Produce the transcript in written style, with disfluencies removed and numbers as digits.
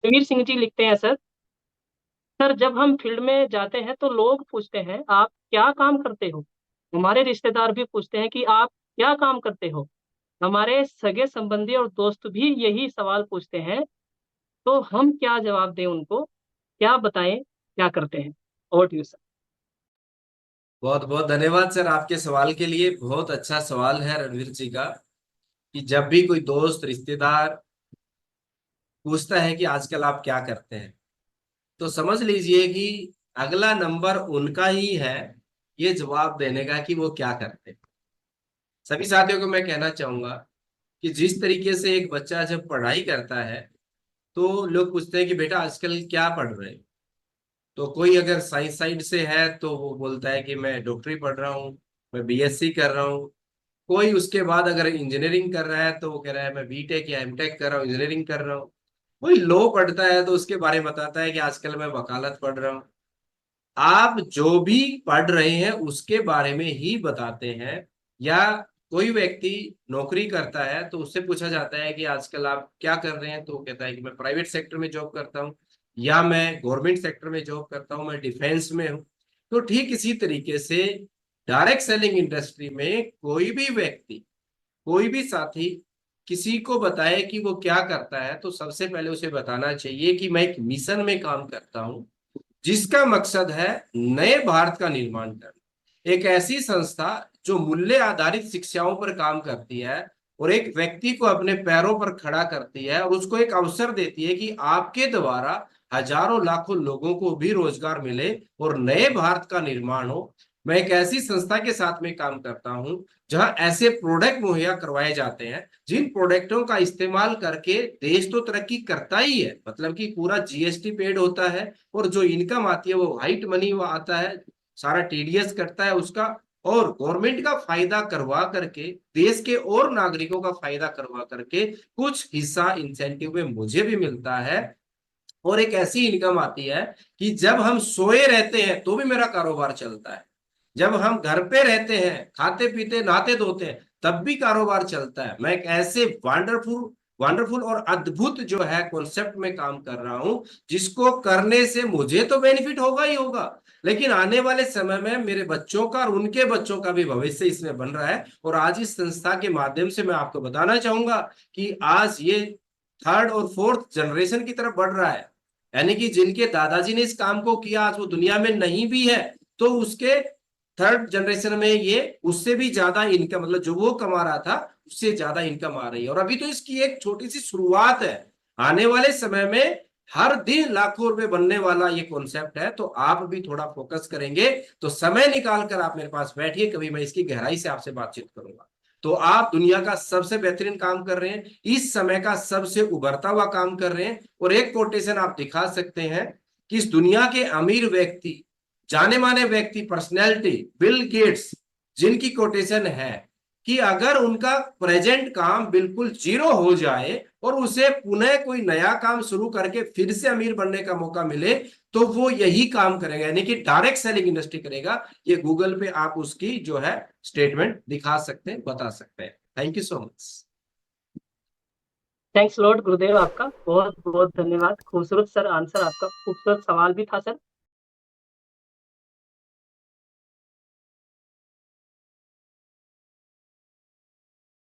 रणवीर सिंह जी लिखते हैं sir. Sir, जब हम फील्ड में जाते हैं तो लोग पूछते हैं आप क्या काम करते हो। हमारे रिश्तेदार भी पूछते हैं कि आप क्या काम करते हो। हमारे सगे संबंधी और दोस्त भी यही सवाल पूछते हैं। तो हम क्या जवाब दें उनको, क्या बताएं क्या करते हैं। Over to you sir. बहुत बहुत धन्यवाद सर आपके सवाल के लिए। बहुत अच्छा सवाल है रणवीर जी का, कि जब भी कोई दोस्त रिश्तेदार पूछता है कि आजकल आप क्या करते हैं, तो समझ लीजिए कि अगला नंबर उनका ही है ये जवाब देने का कि वो क्या करते हैं। सभी साथियों को मैं कहना चाहूंगा कि जिस तरीके से एक बच्चा जब पढ़ाई करता है, तो लोग पूछते हैं कि बेटा आजकल क्या पढ़ रहे हैं। तो कोई अगर साइंस साइड से है तो वो बोलता है कि मैं डॉक्टरी पढ़ रहा हूँ, मैं बीएससी कर रहा हूँ। कोई उसके बाद अगर इंजीनियरिंग कर रहा है तो वो कह रहा है मैं बीटेक या एमटेक कर रहा हूँ, इंजीनियरिंग कर रहा हूँ। कोई लॉ पढ़ता है तो उसके बारे में बताता है कि आजकल मैं वकालत पढ़ रहा हूँ। आप जो भी पढ़ रहे हैं उसके बारे में ही बताते हैं। या कोई व्यक्ति नौकरी करता है तो उससे पूछा जाता है कि आजकल आप क्या कर रहे हैं, तो वो कहता है कि मैं प्राइवेट सेक्टर में जॉब करता हूँ, या मैं गवर्नमेंट सेक्टर में जॉब करता हूँ, मैं डिफेंस में हूँ। तो ठीक इसी तरीके से डायरेक्ट सेलिंग इंडस्ट्री में कोई भी व्यक्ति, कोई भी साथी किसी को बताए कि वो क्या करता है, तो सबसे पहले उसे बताना चाहिए कि मैं एक मिशन में काम करता हूं, जिसका मकसद है नए भारत का निर्माण करना। एक ऐसी संस्था जो मूल्य आधारित शिक्षाओं पर काम करती है और एक व्यक्ति को अपने पैरों पर खड़ा करती है और उसको एक अवसर देती है कि आपके द्वारा हजारों लाखों लोगों को भी रोजगार मिले और नए भारत का निर्माण हो। मैं एक ऐसी संस्था के साथ में काम करता हूं जहां ऐसे प्रोडक्ट मुहैया करवाए जाते हैं जिन प्रोडक्टों का इस्तेमाल करके देश तो तरक्की करता ही है, मतलब कि पूरा जीएसटी पेड होता है, और जो इनकम आती है वो व्हाइट मनी वो आता है, सारा टीडीएस कटता है उसका, और गवर्नमेंट का फायदा करवा करके देश के और नागरिकों का फायदा करवा करके कुछ हिस्सा इंसेंटिव में मुझे भी मिलता है। और एक ऐसी इनकम आती है कि जब हम सोए रहते हैं तो भी मेरा कारोबार चलता है, जब हम घर पे रहते हैं खाते पीते नहाते धोते हैं तब भी कारोबार चलता है। मैं एक ऐसे वंडरफुल वंडरफुल और अद्भुत जो है कॉन्सेप्ट में काम कर रहा हूं, जिसको करने से मुझे तो बेनिफिट होगा ही होगा, लेकिन आने वाले समय में मेरे बच्चों का और उनके बच्चों का भी भविष्य इसमें बन रहा है। और आज इस संस्था के माध्यम से मैं आपको बताना चाहूंगा कि आज ये थर्ड और फोर्थ जनरेशन की तरफ बढ़ रहा है। यानी कि जिनके दादाजी ने इस काम को किया आज वो दुनिया में नहीं भी है, तो उसके थर्ड जनरेशन में ये उससे भी ज्यादा इनकम, मतलब जो वो कमा रहा था उससे ज्यादा इनकम आ रही है। और अभी तो इसकी एक छोटी सी शुरुआत है। आने वाले समय में हर दिन लाखों रुपए बनने वाला ये कॉन्सेप्ट है। तो आप भी थोड़ा फोकस करेंगे तो समय निकाल कर आप मेरे पास बैठिए, कभी मैं इसकी गहराई से आपसे बातचीत करूंगा। तो आप दुनिया का सबसे बेहतरीन काम कर रहे हैं, इस समय का सबसे उभरता हुआ काम कर रहे हैं। और एक कोटेशन आप दिखा सकते हैं कि इस दुनिया के अमीर व्यक्ति, जाने माने व्यक्ति, पर्सनैलिटी, बिल गेट्स, जिनकी कोटेशन है कि अगर उनका प्रेजेंट काम बिल्कुल जीरो हो जाए और उसे पुनः कोई नया काम शुरू करके फिर से अमीर बनने का मौका मिले, तो वो यही काम करेगा, यानी कि डायरेक्ट सेलिंग इंडस्ट्री करेगा। ये गूगल पे आप उसकी जो है स्टेटमेंट दिखा सकते हैं, बता सकते हैं। Thank you so much. Thanks Lord गुरुदेव, आपका बहुत बहुत धन्यवाद। खूबसूरत सर आंसर, आपका खूबसूरत सवाल भी था सर।